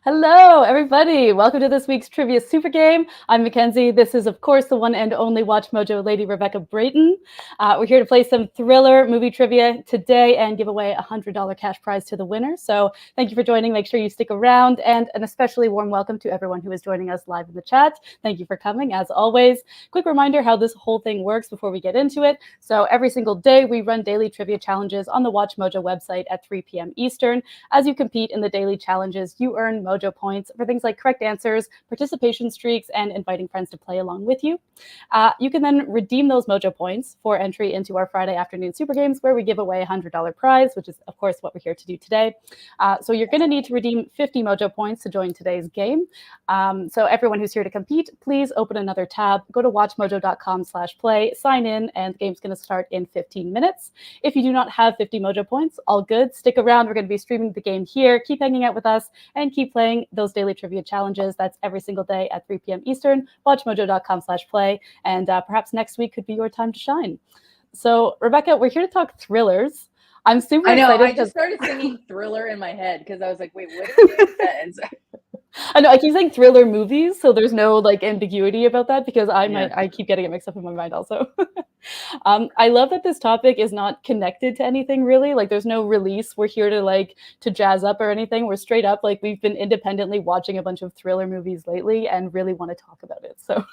Hello, everybody. Welcome to this week's Trivia Super Game. I'm Mackenzie. This is, of course, the one and only Watch Mojo lady, Rebecca Brayton. We're here to play some thriller movie trivia today and give away a $100 cash prize to the winner. So thank you for joining. Make sure you stick around, and an especially warm welcome to everyone who is joining us live in the chat. Thank you for coming, as always. Quick reminder how this whole thing works before we get into it. So every single day, we run daily trivia challenges on the Watch Mojo website at 3 p.m. Eastern. As you compete in the daily challenges, you earn Mojo points for things like correct answers, participation streaks, and inviting friends to play along with you. You can then redeem those Mojo points for entry into our Friday afternoon Super Games, where we give away a $100 prize, which is, of course, what we're here to do today. So you're going to need to redeem 50 Mojo points to join today's game. So everyone who's here to compete, please open another tab, go to WatchMojo.com/play, sign in, and the game's going to start in 15 minutes. If you do not have 50 Mojo points, all good. Stick around. We're going to be streaming the game here. Keep hanging out with us and keep playing those daily trivia challenges. That's every single day at 3 p.m. Eastern. WatchMojo.com/play, and perhaps next week could be your time to shine. So, Rebecca, we're here to talk thrillers. I'm super excited. I just started singing Thriller in my head because I was like, wait, what is it? I know I keep saying thriller movies, so there's no ambiguity about that because I keep getting it mixed up in my mind also. I love that this topic is not connected to anything really. Like there's no release we're here to jazz up or anything. We're straight up we've been independently watching a bunch of thriller movies lately and really want to talk about it. So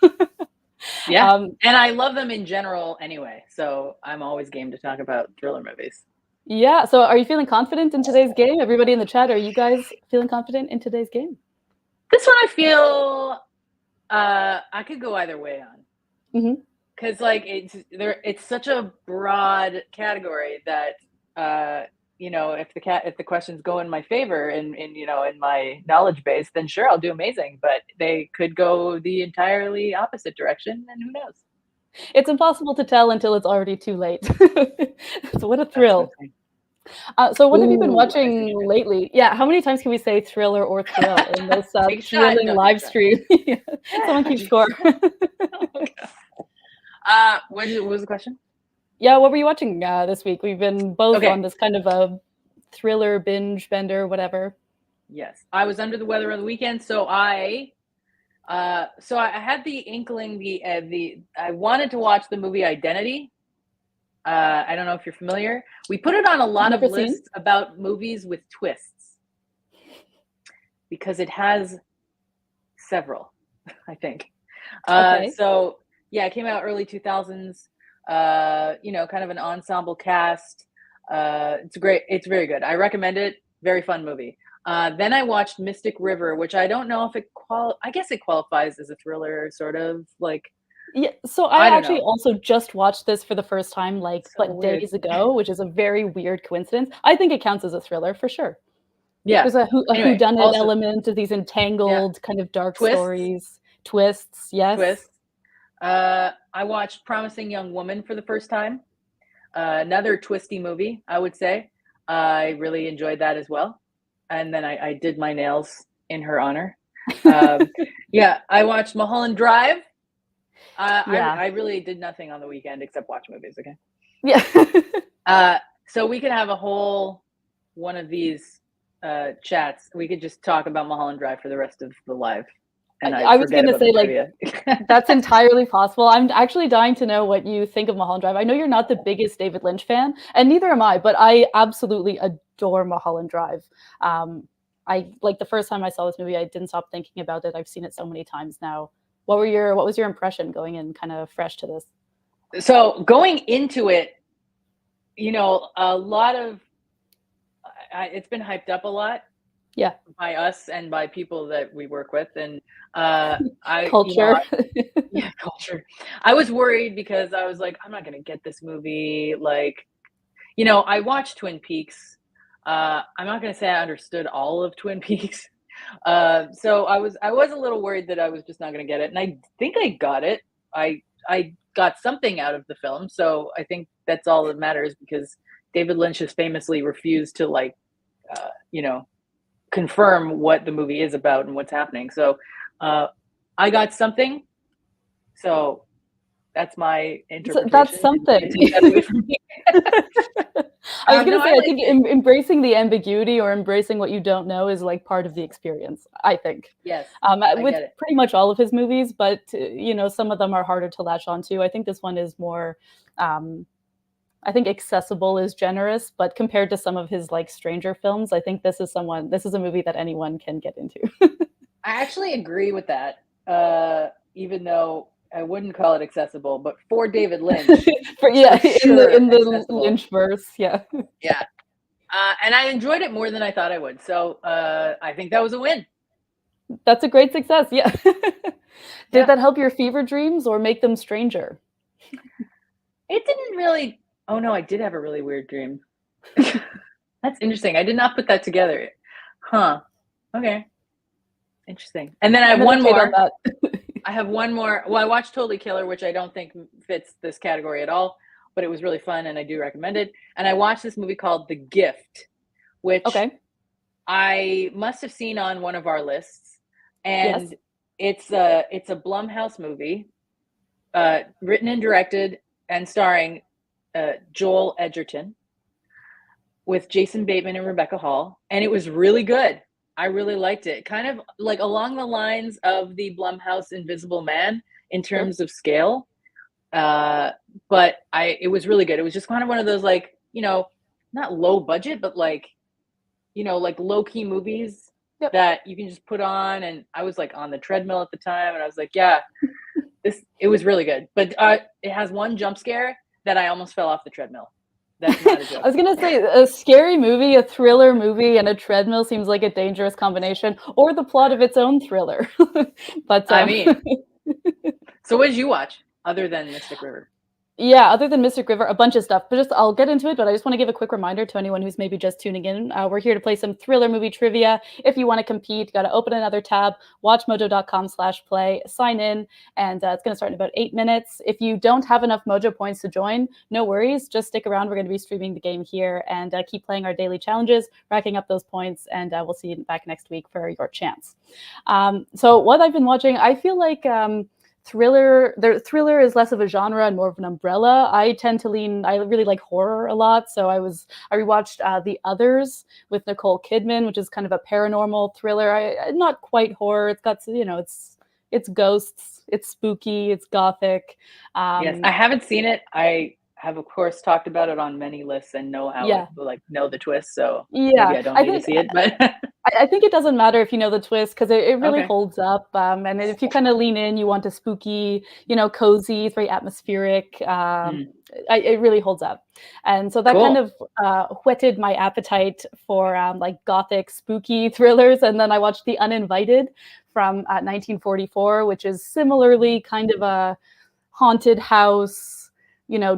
yeah, and I love them in general anyway. So I'm always game to talk about thriller movies. Yeah. So are you feeling confident in today's game? Everybody in the chat, are you guys feeling confident in today's game? This one I feel I could go either way on. Because it's such a broad category that if the questions go in my favor in my knowledge base, then sure, I'll do amazing. But they could go the entirely opposite direction, and who knows? It's impossible to tell until it's already too late. So what a thrill. So what have you been watching lately? Yeah, how many times can we say thriller or thrill in this thrilling live stream? Someone keep score. What was the question? Yeah, what were you watching this week? We've been both on this kind of a thriller binge bender, whatever. Yes, I was under the weather on the weekend, so I had the inkling. I wanted to watch the movie Identity. I don't know if you're familiar. We put it on a lot of lists about movies with twists because it has several, I think. So yeah, it came out early 2000s. Kind of an ensemble cast. It's great. It's very good. I recommend it. Very fun movie. Then I watched Mystic River, which I don't know if I guess it qualifies as a thriller, sort of like. Yeah, so I actually also just watched this for the first time days ago, which is a very weird coincidence. I think it counts as a thriller for sure. Yeah. There's a whodunit element of these entangled kind of dark stories. Twists, yes. Twists. I watched Promising Young Woman for the first time. Another twisty movie, I would say. I really enjoyed that as well. And then I did my nails in her honor. I watched Mulholland Drive. I really did nothing on the weekend except watch movies. Okay. Yeah. So we could have a whole one of these chats. We could just talk about Mulholland Drive for the rest of the live. And I was going to say that's entirely possible. I'm actually dying to know what you think of Mulholland Drive. I know you're not the biggest David Lynch fan, and neither am I, but I absolutely adore Mulholland Drive. The first time I saw this movie, I didn't stop thinking about it. I've seen it so many times now. What was your impression going in kind of fresh to this? So going into it, a lot of it's been hyped up a lot. Yeah. By us and by people that we work with. And culture. Culture. I was worried because I was like, I'm not going to get this movie. I watched Twin Peaks. I'm not going to say I understood all of Twin Peaks. So I was a little worried that I was just not going to get it. And I think I got it. I got something out of the film. So I think that's all that matters, because David Lynch has famously refused to confirm what the movie is about and what's happening. So I got something. So That's my interpretation. That's something. Take that away from me. I was going to say, I like think embracing the ambiguity or embracing what you don't know is like part of the experience, I think. Yes, I with get it. pretty much all of his movies, but some of them are harder to latch onto. I think this one is more, I think accessible is generous, but compared to some of his like stranger films, I think this is a movie that anyone can get into. I actually agree with that, even though I wouldn't call it accessible, but for David Lynch, Yeah, for in sure the accessible. Lynch verse, yeah. Yeah. And I enjoyed it more than I thought I would. So I think that was a win. That's a great success, yeah. Yeah. Did that help your fever dreams or make them stranger? It didn't really. Oh no, I did have a really weird dream. That's interesting. I did not put that together. Huh. Okay. Interesting. And then I have one Meditate more. on that. I have one more. Well, I watched Totally Killer, which I don't think fits this category at all, but it was really fun and I do recommend it. And I watched this movie called The Gift, which Okay. I must have seen on one of our lists. And Yes. it's a Blumhouse movie, written and directed and starring Joel Edgerton with Jason Bateman and Rebecca Hall, and it was really good. I really liked it. Kind of like along the lines of the Blumhouse Invisible Man in terms of scale. But it was really good. It was just kind of one of those like, not low budget, but like, like low key movies that you can just put on. And I was like on the treadmill at the time and I was like, yeah, it was really good. But it has one jump scare that I almost fell off the treadmill. That's not a joke. I was going to say a scary movie, a thriller movie, and a treadmill seems like a dangerous combination, or the plot of its own thriller. But I mean, so what did you watch other than Mystic River? Yeah, other than Mystic River, a bunch of stuff. But I'll get into it. But I just want to give a quick reminder to anyone who's maybe just tuning in. We're here to play some thriller movie trivia. If you want to compete, you got to open another tab, WatchMojo.com/play, sign in, and it's going to start in about 8 minutes. If you don't have enough Mojo points to join, no worries. Just stick around. We're going to be streaming the game here and keep playing our daily challenges, racking up those points, and we'll see you back next week for your chance. So what I've been watching, I feel like thriller is less of a genre and more of an umbrella. I really like horror a lot, so I rewatched The Others with Nicole Kidman, which is kind of a paranormal thriller. Not quite horror. It's got it's ghosts, it's spooky, it's gothic. Yes, I haven't seen it. I have of course talked about it on many lists and know how know the twist, so maybe I don't need to see it, but I think it doesn't matter if you know the twist because it really holds up. And if you kind of lean in, you want a spooky, cozy, it's very atmospheric. It really holds up. And so that kind of whetted my appetite for like gothic, spooky thrillers. And then I watched The Uninvited from 1944, which is similarly kind of a haunted house,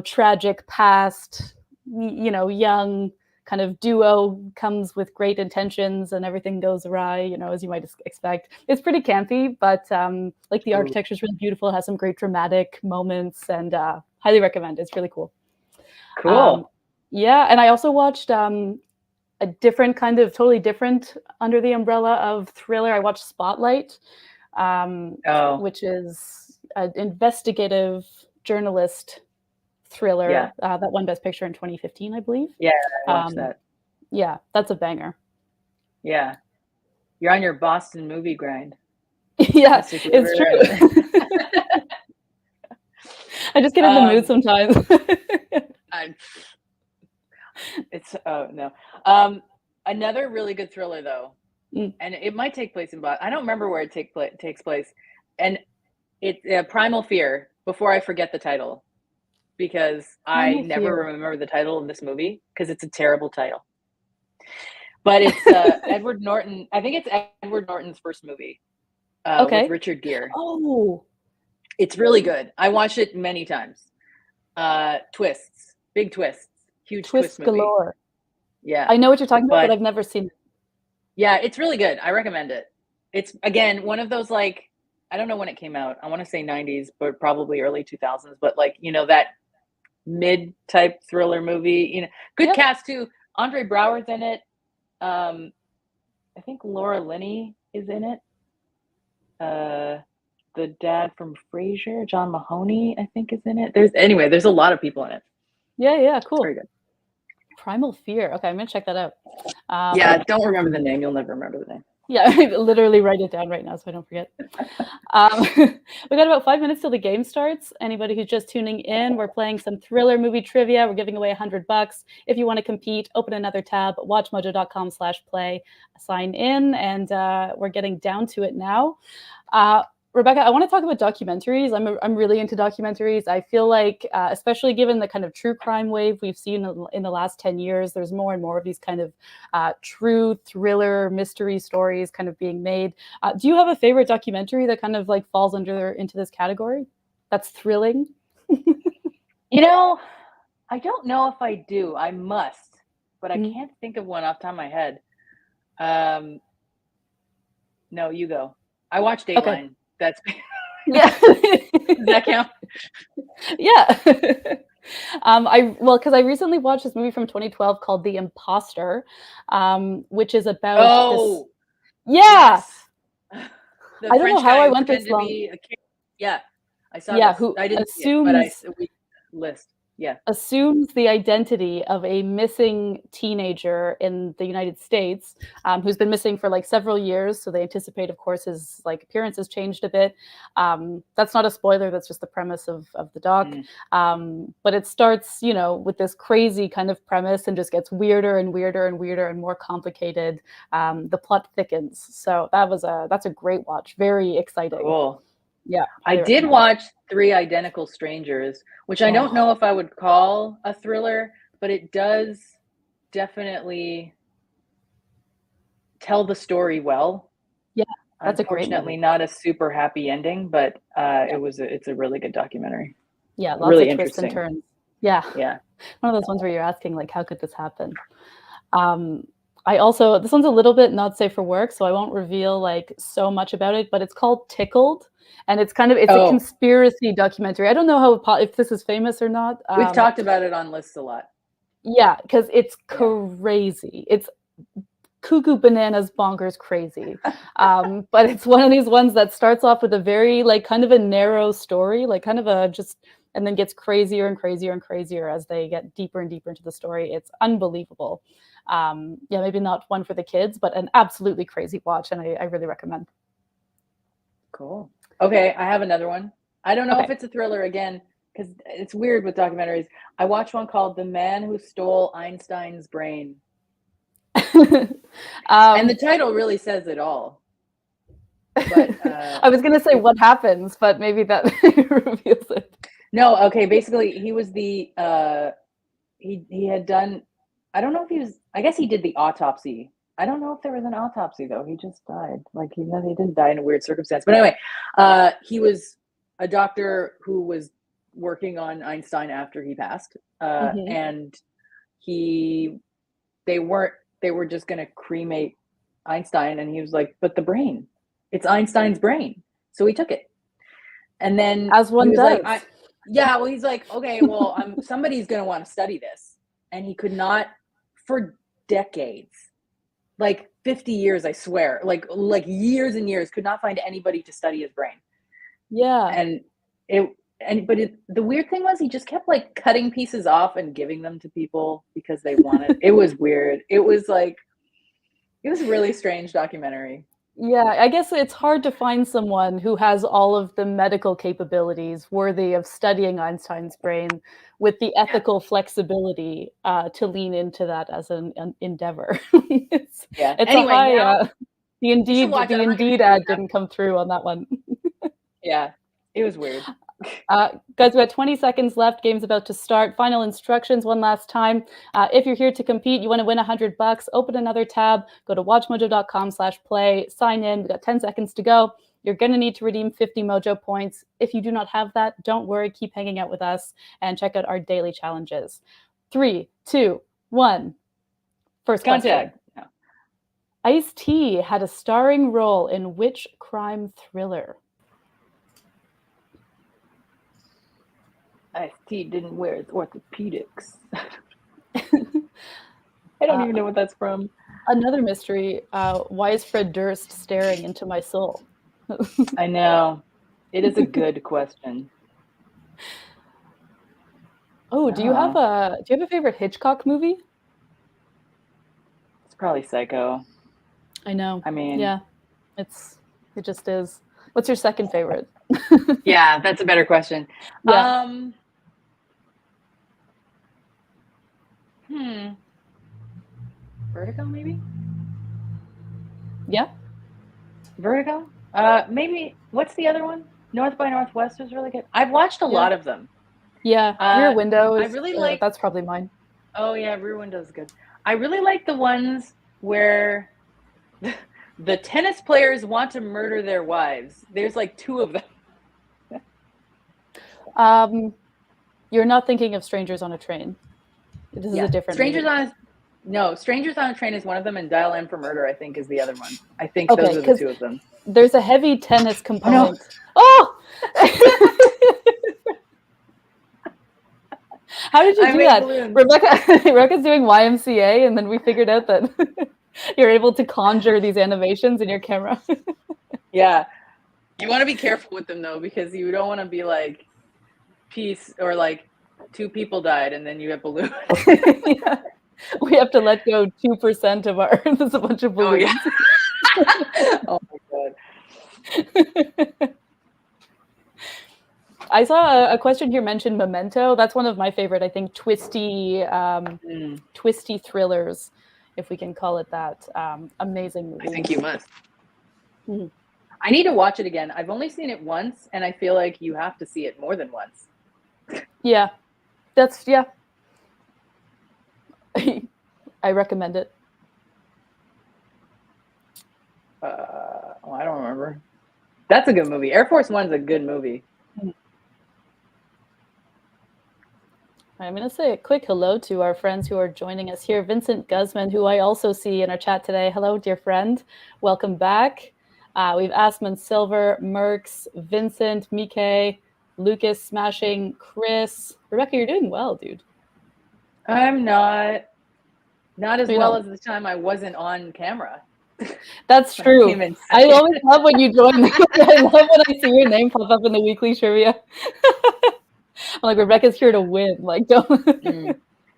tragic past, young kind of duo comes with great intentions and everything goes awry, as you might expect. It's pretty campy, but like the architecture is really beautiful, has some great dramatic moments, and highly recommend. It's really cool. Cool. Yeah, and I also watched a different kind of totally different under the umbrella of thriller. I watched Spotlight, which is an investigative journalist thriller that won Best Picture in 2015, I believe. Yeah, I watched that. Yeah, that's a banger. Yeah. You're on your Boston movie grind. Yeah, it's true. I just get in the mood sometimes. Another really good thriller though, and it might take place in Boston. I don't remember where it takes place, and it's Primal Fear. Before I forget the title, because I never remember the title of this movie because it's a terrible title. But it's Edward Norton. I think it's Edward Norton's first movie with Richard Gere. Oh, it's really good. I watched it many times. Twists, big twists, huge twist movie. Galore. Yeah, I know what you're talking about, but I've never seen it. Yeah, it's really good. I recommend it. It's again one of those like, I don't know when it came out. I want to say 90s, but probably early 2000s. But like, that mid-type thriller movie. Good cast too. Andre Braugher's in it. I think Laura Linney is in it. the dad from Frasier, John Mahoney, I think is in it. There's a lot of people in it. Yeah, It's cool. very good. Primal Fear. Okay, I'm gonna check that out. Yeah, don't remember the name. You'll never remember the name. Yeah, literally write it down right now so I don't forget. We got about 5 minutes till the game starts. Anybody who's just tuning in, we're playing some thriller movie trivia. We're giving away $100. If you want to compete, open another tab, WatchMojo.com/play, sign in, and we're getting down to it now. Rebecca, I want to talk about documentaries. I'm really into documentaries. I feel like, especially given the kind of true crime wave we've seen in the last 10 years, there's more and more of these kind of true thriller mystery stories kind of being made. Do you have a favorite documentary that kind of like falls into this category? That's thrilling. You know, I don't know if I do. I must, but I can't think of one off the top of my head. No, you go. I watched Dateline. Okay. That's yeah. Does that count? Yeah. Because I recently watched this movie from 2012 called The Imposter, which is about this. Yeah. Yes. The I don't French know how guy I who went this pretended to long. be a kid. Yeah, I saw Yeah, this. who I didn't assumes see it, but we list. Yeah. assumes the identity of a missing teenager in the United States, who's been missing for like several years. So they anticipate, of course, his like appearance has changed a bit. That's not a spoiler. That's just the premise of the doc. But it starts, with this crazy kind of premise and just gets weirder and weirder and weirder and more complicated. The plot thickens. So that's a great watch. Very exciting. Cool. Yeah, I did watch 3 Identical Strangers, which I don't know if I would call a thriller, but it does definitely tell the story well. Yeah, that's a great movie. Unfortunately, not a super happy ending, but it's a really good documentary. Yeah, lots really of twists and turns. Yeah. One of those ones where you're asking like, how could this happen? This one's a little bit not safe for work, so I won't reveal like so much about it, but it's called Tickled. And it's a conspiracy documentary. I don't know if this is famous or not. We've talked about it on lists a lot. Yeah, because it's crazy. It's cuckoo bananas bonkers crazy. But it's one of these ones that starts off with a very like kind of a narrow story, like kind of and then gets crazier and crazier and crazier as they get deeper and deeper into the story. It's unbelievable. Maybe not one for the kids, but an absolutely crazy watch, and I really recommend. Cool. Okay, I have another one. I don't know if it's a thriller again, because it's weird with documentaries. I watched one called The Man Who Stole Einstein's Brain. And the title really says it all. But, I was going to say what happens, but maybe that reveals it. No, okay, basically he was he had done, I don't know if he was, I guess he did the autopsy. I don't know if there was an autopsy though. He just died. Like he didn't die in a weird circumstance. But anyway, he was a doctor who was working on Einstein after he passed, and they were just going to cremate Einstein, and he was like, "But the brain, it's Einstein's brain." So he took it, and then as one does. Like, he's like, okay, well, somebody's going to want to study this, and he could not for decades. Like 50 years, I swear, like years and years, could not find anybody to study his brain. Yeah. The weird thing was he just kept like cutting pieces off and giving them to people because they wanted. It was weird. It was a really strange documentary. Yeah, I guess it's hard to find someone who has all of the medical capabilities worthy of studying Einstein's brain with the ethical flexibility to lean into that as an endeavor. It's anyway, a high. The Indeed ad didn't come through on that one. Yeah, it was weird. Guys, we got 20 seconds left. Game's about to start. Final instructions one last time. If you're here to compete, you want to win $100, open another tab, go to WatchMojo.com/play, sign in. We got 10 seconds to go. You're going to need to redeem 50 Mojo points. If you do not have that, don't worry. Keep hanging out with us and check out our daily challenges. 3, 2, 1. First question. No. Ice-T had a starring role in which crime thriller? Ice-T didn't wear his orthopedics. I don't even know what that's from. Another mystery. Why is Fred Durst staring into my soul? I know. It is a good question. Oh, do you have a favorite Hitchcock movie? It's probably Psycho. I know. I mean, yeah, it just is. What's your second favorite? yeah, that's a better question. Yeah. Vertigo, maybe? Yeah. Vertigo? Maybe, what's the other one? North by Northwest was really good. I've watched a Yeah. lot of them. Yeah. Rear Window I is, really like, that's probably mine. oh yeah, Rear Window is good. I really like the ones where the tennis players want to murder their wives. There's like 2 of them. You're not thinking of Strangers on a Train. This is a different movie. Strangers on a Train is one of them, and Dial M for Murder, I think, is the other one. I think Okay, those are the 2 of them. There's a heavy tennis component. Oh! How did you do that? Rebecca's doing YMCA, and then we figured out that you're able to conjure these animations in your camera. Yeah. You want to be careful with them, though, because you don't want to be like, peace, or like 2 people died, and then you have balloons. Yeah. We have to let go 2% of our, there's a bunch of balloons. Oh, my God. I saw a question here mentioned Memento. That's one of my favorite, I think, twisty thrillers, if we can call it that. Amazing movie. I think you must. Mm-hmm. I need to watch it again. I've only seen it once, and I feel like you have to see it more than once. Yeah. I recommend it. I don't remember. That's a good movie. Air Force One's a good movie. I'm going to say a quick hello to our friends who are joining us here. Vincent Guzman, who I also see in our chat today. Hello, dear friend. Welcome back. We've Asman Silver, Merks, Vincent, Mike, Lucas smashing, Chris. Rebecca, you're doing well, dude. I'm not as well as the time I wasn't on camera. That's true. I always love when you join. I love when I see your name pop up in the weekly trivia. I'm like, Rebecca's here to win. Like, don't.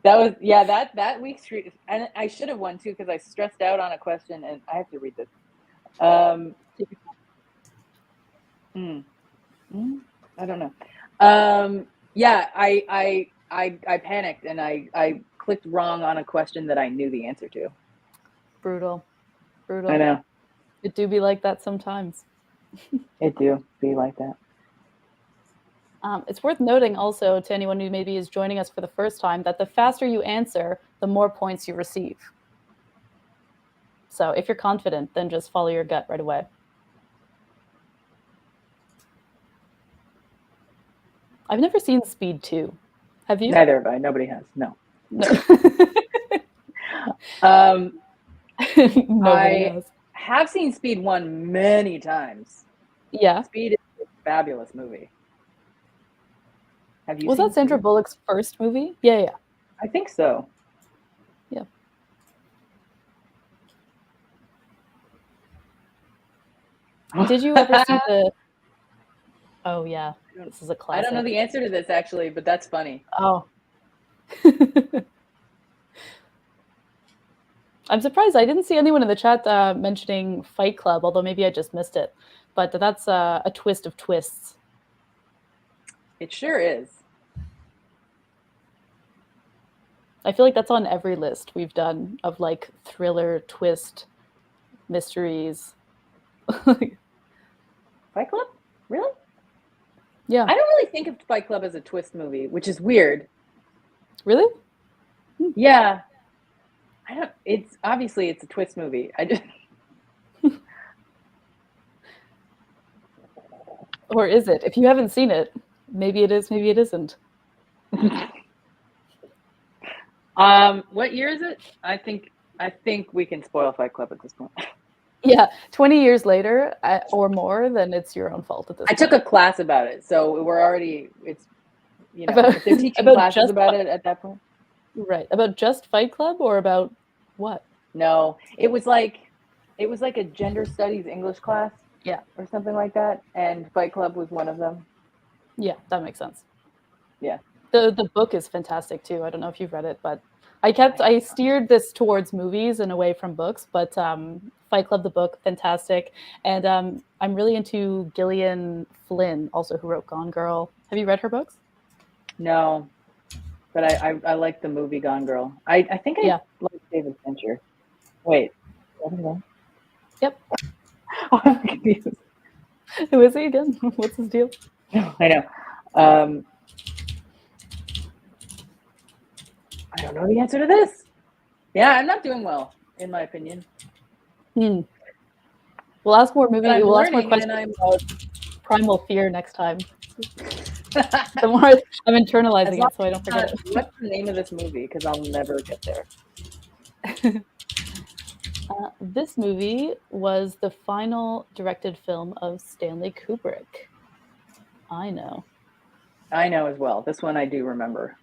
That was, yeah, that week's, and I should have won too, because I stressed out on a question, and I have to read this. I don't know. Yeah, I panicked, and I clicked wrong on a question that I knew the answer to. Brutal. I know. It do be like that sometimes. It do be like that. It's worth noting also to anyone who maybe is joining us for the first time that the faster you answer, the more points you receive. So if you're confident, then just follow your gut right away. I've never seen Speed 2. Have you? Neither have I. Nobody has. No. I have seen Speed 1 many times. Yeah. Speed is a fabulous movie. Have you Was that Sandra Bullock's first movie? Yeah. I think so. Yeah. Did you ever see the... Oh, yeah. This is a classic. I don't know the answer to this, actually, but that's funny. Oh. I'm surprised I didn't see anyone in the chat mentioning Fight Club, although maybe I just missed it. But that's a twist of twists. It sure is. I feel like that's on every list we've done of like thriller, twist, mysteries. Fight Club? Really? Yeah. I don't really think of Fight Club as a twist movie, which is weird. Really? Yeah. It's obviously it's a twist movie. I just Or is it? If you haven't seen it, maybe it is, maybe it isn't. What year is it? I think we can spoil Fight Club at this point. Yeah, 20 years later or more, then it's your own fault at this point. I took a class about it, so we're already, it's, if they're teaching classes about it at that point. Right. About just Fight Club or about what? No, it was like a gender studies English class. Yeah. or something like that, and Fight Club was one of them. Yeah, that makes sense. Yeah. The book is fantastic too. I don't know if you've read it, but I steered this towards movies and away from books. But Fight Club, the book, fantastic, and I'm really into Gillian Flynn, also who wrote Gone Girl. Have you read her books? No, but I like the movie Gone Girl. I think I Yeah. like David Fincher. Wait, I don't know. Yep. I'm confused. Who is he again? What's his deal? No, I know. I don't know the answer to this. Yeah, I'm not doing well, in my opinion. We'll ask more But I'm We'll ask more learning, questions and about Primal Fear next time. The more I'm internalizing it, so I don't forget it. What's the name of this movie? Because I'll never get there. This movie was the final directed film of Stanley Kubrick. I know. I know as well. This one I do remember.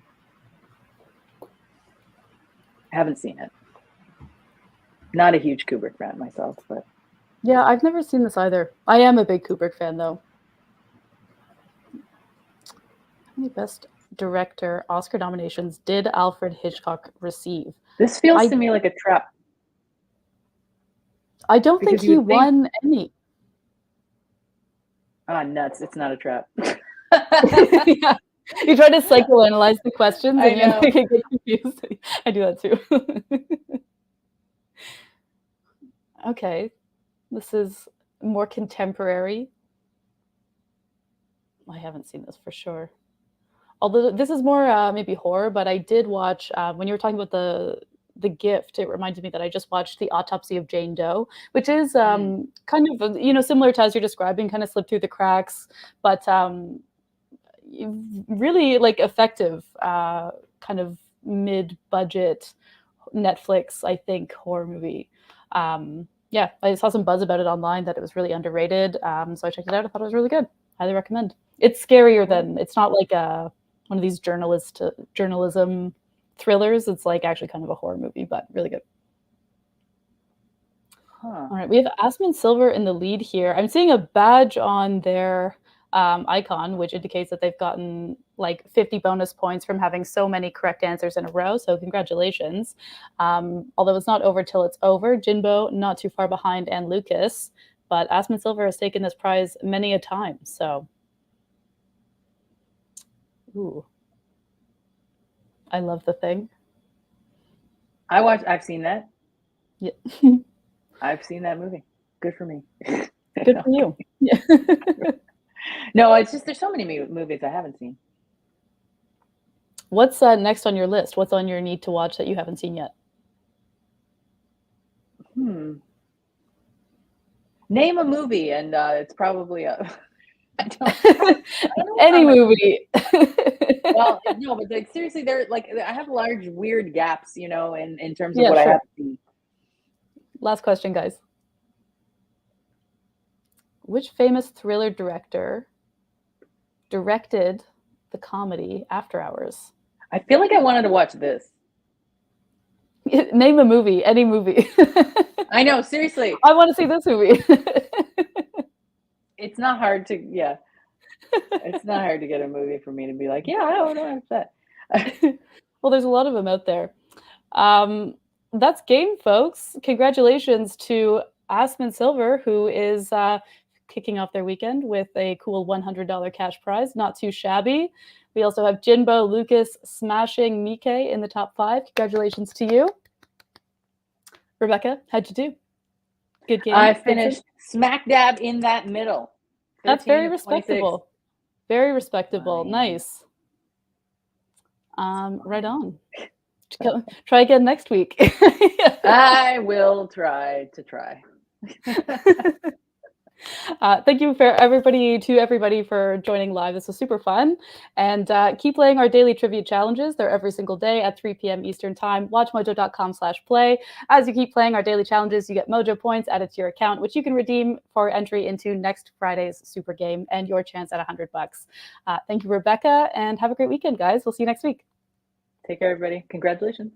Haven't seen it. Not a huge Kubrick fan myself, but Yeah, I've never seen this either. I am a big Kubrick fan, though. How many Best Director Oscar nominations did Alfred Hitchcock receive? this feels to me like a trap. I don't think Because you he would think- won any. Ah, nuts. It's not a trap. Yeah. You try to psychoanalyze the questions I and you know. get confused. I do that too. Okay. This is more contemporary. I haven't seen this for sure. Although this is more maybe horror, but I did watch when you were talking about the Gift. It reminded me that I just watched The Autopsy of Jane Doe, which is kind of similar to as you're describing, kind of slipped through the cracks, but really like effective, kind of mid-budget Netflix, I think, horror movie. Yeah, I saw some buzz about it online that it was really underrated, so I checked it out. I thought it was really good. Highly recommend. It's scarier than it's not like one of these journalism thrillers. It's like actually kind of a horror movie, but really good. Huh. All right, we have Aspen Silver in the lead here. I'm seeing a badge on their icon, which indicates that they've gotten like 50 bonus points from having so many correct answers in a row. So congratulations. Although it's not over till it's over. Jinbo not too far behind, and Lucas. But Aspen Silver has taken this prize many a time. So, ooh, I love The Thing. I've seen that. Yeah. I've seen that movie. Good for me. Good for you. Yeah. No, it's just there's so many movies I haven't seen. What's next on your list? What's on your need to watch that you haven't seen yet? Name a movie, and it's probably a. I don't know Any movie. Well, no, but like, seriously, there like I have large weird gaps, in terms of Yeah, what sure. I have seen. Last question, guys. Which famous thriller director directed the comedy After Hours? I feel like I wanted to watch this. Name a movie, any movie. I know, seriously. I want to see this movie. It's not hard to, yeah. It's not hard to get a movie for me to be like, yeah, I don't know that. Well, there's a lot of them out there. That's game, folks. Congratulations to Aspen Silver, who is kicking off their weekend with a cool $100 cash prize. Not too shabby. We also have Jinbo, Lucas, smashing Mike in the top 5. Congratulations to you. Rebecca, how'd you do? Good game. I finished smack dab in that middle. That's very respectable. Very respectable. Fine. Nice. Right on. Try again next week. I will try to try. Thank you for everybody for joining live. This was super fun. And keep playing our daily trivia challenges. They're every single day at 3 p.m. Eastern time. WatchMojo.com/play. As you keep playing our daily challenges, you get Mojo points added to your account, which you can redeem for entry into next Friday's super game and your chance at $100. Thank you, Rebecca, and have a great weekend, guys. We'll see you next week. Take care, everybody. Congratulations.